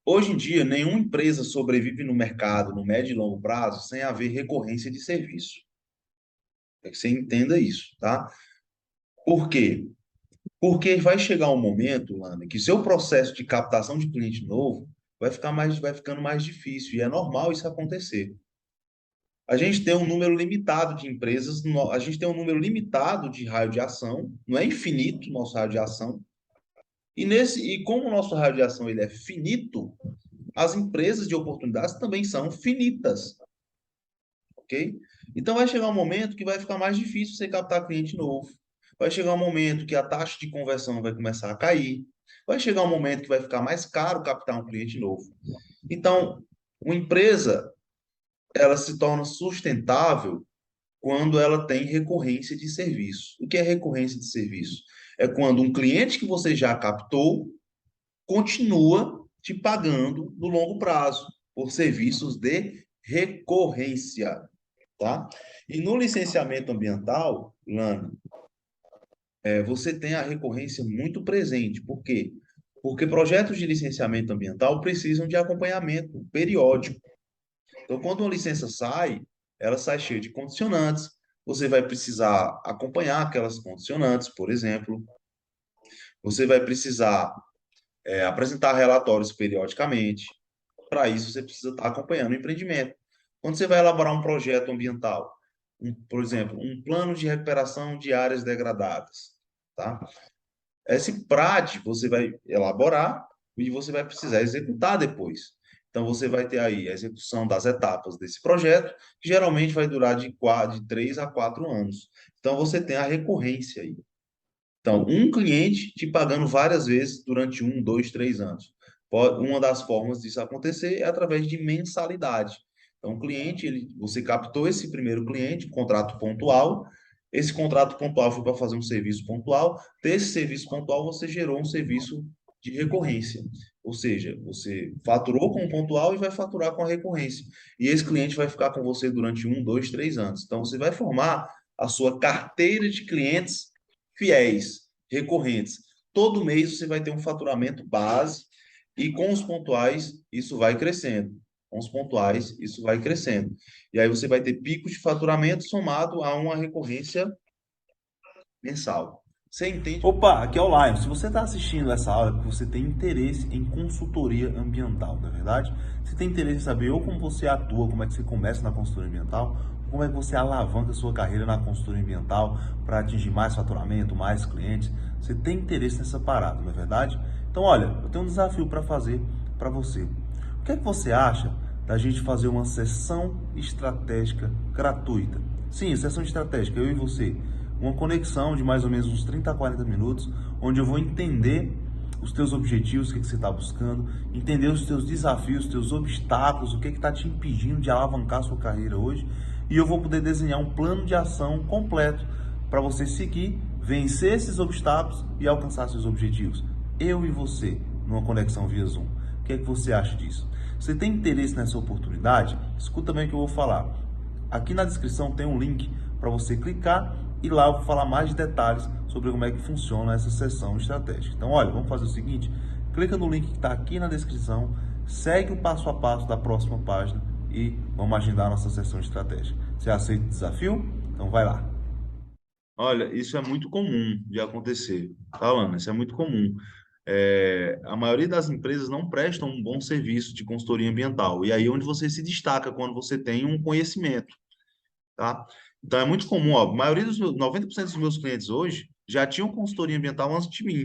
Hoje em dia, nenhuma empresa sobrevive no mercado, no médio e longo prazo, sem haver recorrência de serviço. É que você entenda isso, tá? Por quê? Porque vai chegar um momento, Lana, que seu processo de captação de cliente novo vai ficando mais difícil, e é normal isso acontecer. A gente tem um número limitado de empresas, a gente tem um número limitado de raio de ação, não é infinito o nosso raio de ação. E como o nosso raio de ação ele é finito, as empresas de oportunidades também são finitas, ok? Então vai chegar um momento que vai ficar mais difícil você captar cliente novo. Vai chegar um momento que a taxa de conversão vai começar a cair. Vai chegar um momento que vai ficar mais caro captar um cliente novo. Então, uma empresa, ela se torna sustentável quando ela tem recorrência de serviço. O que é recorrência de serviço? É quando um cliente que você já captou continua te pagando no longo prazo por serviços de recorrência, tá? E no licenciamento ambiental, Lana, você tem a recorrência muito presente. Por quê? Porque projetos de licenciamento ambiental precisam de acompanhamento periódico. Então, quando uma licença sai, ela sai cheia de condicionantes. Você vai precisar acompanhar aquelas condicionantes, por exemplo. Você vai precisar apresentar relatórios periodicamente. Para isso, você precisa estar acompanhando o empreendimento. Quando você vai elaborar um projeto ambiental, por exemplo, um plano de recuperação de áreas degradadas, tá? Esse PRAD você vai elaborar e você vai precisar executar depois. Então, você vai ter aí a execução das etapas desse projeto, que geralmente vai durar de 3 a 4 anos. Então, você tem a recorrência aí. Então, um cliente te pagando várias vezes durante 1, 2, 3 anos. Uma das formas disso acontecer é através de mensalidade. Então, o cliente, você captou esse primeiro cliente, contrato pontual. Esse contrato pontual foi para fazer um serviço pontual. Desse serviço pontual, você gerou um serviço de recorrência. Ou seja, você faturou com o pontual e vai faturar com a recorrência. E esse cliente vai ficar com você durante 1, 2, 3 anos. Então, você vai formar a sua carteira de clientes fiéis, recorrentes. Todo mês você vai ter um faturamento base e com os pontuais isso vai crescendo. Com os pontuais isso vai crescendo. E aí você vai ter picos de faturamento somado a uma recorrência mensal. Você entende? Opa, aqui é o Lion. Se você está assistindo essa aula, é porque você tem interesse em consultoria ambiental, não é verdade? Você tem interesse em saber ou como você atua, como é que você começa na consultoria ambiental, ou como é que você alavanca a sua carreira na consultoria ambiental para atingir mais faturamento, mais clientes. Você tem interesse nessa parada, não é verdade? Então, olha, eu tenho um desafio para fazer para você. O que é que você acha da gente fazer uma sessão estratégica gratuita? Sim, sessão estratégica, eu e você, uma conexão de mais ou menos uns 30 a 40 minutos, onde eu vou entender os teus objetivos, o que, que você está buscando, entender os teus desafios, os teus obstáculos, o que está te impedindo de alavancar a sua carreira hoje, e eu vou poder desenhar um plano de ação completo para você seguir, vencer esses obstáculos e alcançar seus objetivos. Eu e você, numa conexão via Zoom. O que é que você acha disso? Você tem interesse nessa oportunidade? Escuta bem o que eu vou falar. Aqui na descrição tem um link para você clicar e lá eu vou falar mais de detalhes sobre como é que funciona essa sessão estratégica. Então, olha, vamos fazer o seguinte, clica no link que está aqui na descrição, segue o passo a passo da próxima página e vamos agendar a nossa sessão estratégica. Você aceita o desafio? Então vai lá. Olha, isso é muito comum de acontecer, tá, Lana? Isso é muito comum. A maioria das empresas não prestam um bom serviço de consultoria ambiental. E aí é onde você se destaca quando você tem um conhecimento, tá? Então é muito comum, ó, a maioria 90% dos meus clientes hoje já tinham consultoria ambiental antes de mim.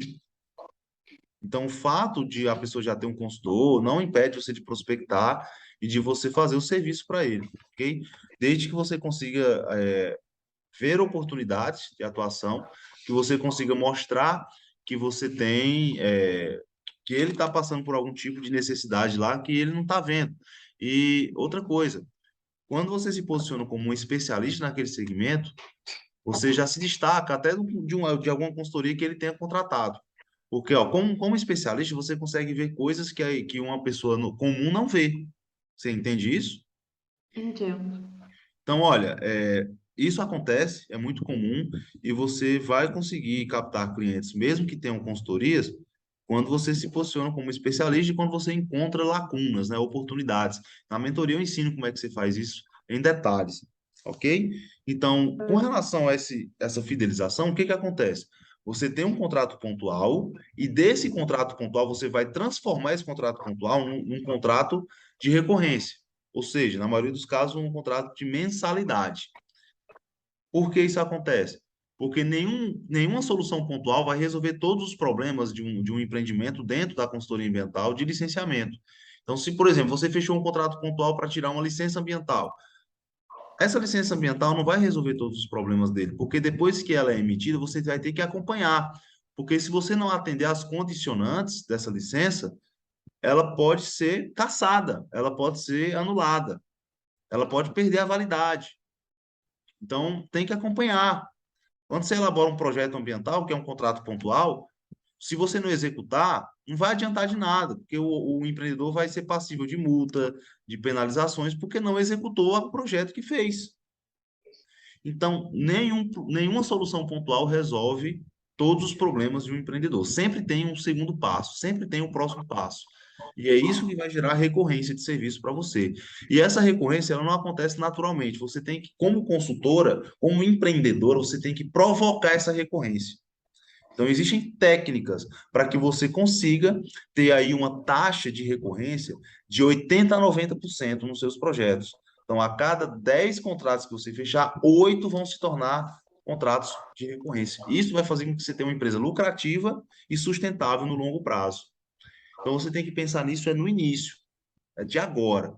Então o fato de a pessoa já ter um consultor não impede você de prospectar e de você fazer o serviço para ele, ok? Desde que você consiga ver oportunidades de atuação, que você consiga mostrar que você tem, que ele está passando por algum tipo de necessidade lá que ele não está vendo. E outra coisa, quando você se posiciona como um especialista naquele segmento, você já se destaca até de alguma consultoria que ele tenha contratado. Porque, ó, como especialista, você consegue ver coisas que uma pessoa comum não vê. Você entende isso? Entendo. Então, olha, isso acontece, é muito comum, e você vai conseguir captar clientes, mesmo que tenham consultorias, quando você se posiciona como especialista e quando você encontra lacunas, né, oportunidades. Na mentoria eu ensino como é que você faz isso em detalhes, ok? Então, com relação a essa fidelização, o que que acontece? Você tem um contrato pontual e desse contrato pontual você vai transformar esse contrato pontual num contrato de recorrência, ou seja, na maioria dos casos, um contrato de mensalidade. Por que isso acontece? Porque nenhuma solução pontual vai resolver todos os problemas de um empreendimento dentro da consultoria ambiental de licenciamento. Então, se, por exemplo, você fechou um contrato pontual para tirar uma licença ambiental, essa licença ambiental não vai resolver todos os problemas dele, porque depois que ela é emitida, você vai ter que acompanhar. Porque se você não atender às condicionantes dessa licença, ela pode ser cassada, ela pode ser anulada, ela pode perder a validade. Então, tem que acompanhar. Quando você elabora um projeto ambiental, que é um contrato pontual, se você não executar, não vai adiantar de nada, porque o empreendedor vai ser passível de multa, de penalizações, porque não executou o projeto que fez. Então, nenhuma solução pontual resolve todos os problemas de um empreendedor. Sempre tem um segundo passo, sempre tem um próximo passo. E é isso que vai gerar recorrência de serviço para você. E essa recorrência ela não acontece naturalmente. Você tem que, como consultora, como empreendedora, você tem que provocar essa recorrência. Então, existem técnicas para que você consiga ter aí uma taxa de recorrência de 80% a 90% nos seus projetos. Então, a cada 10 contratos que você fechar, 8 vão se tornar contratos de recorrência. Isso vai fazer com que você tenha uma empresa lucrativa e sustentável no longo prazo. Então, você tem que pensar nisso no início, é de agora.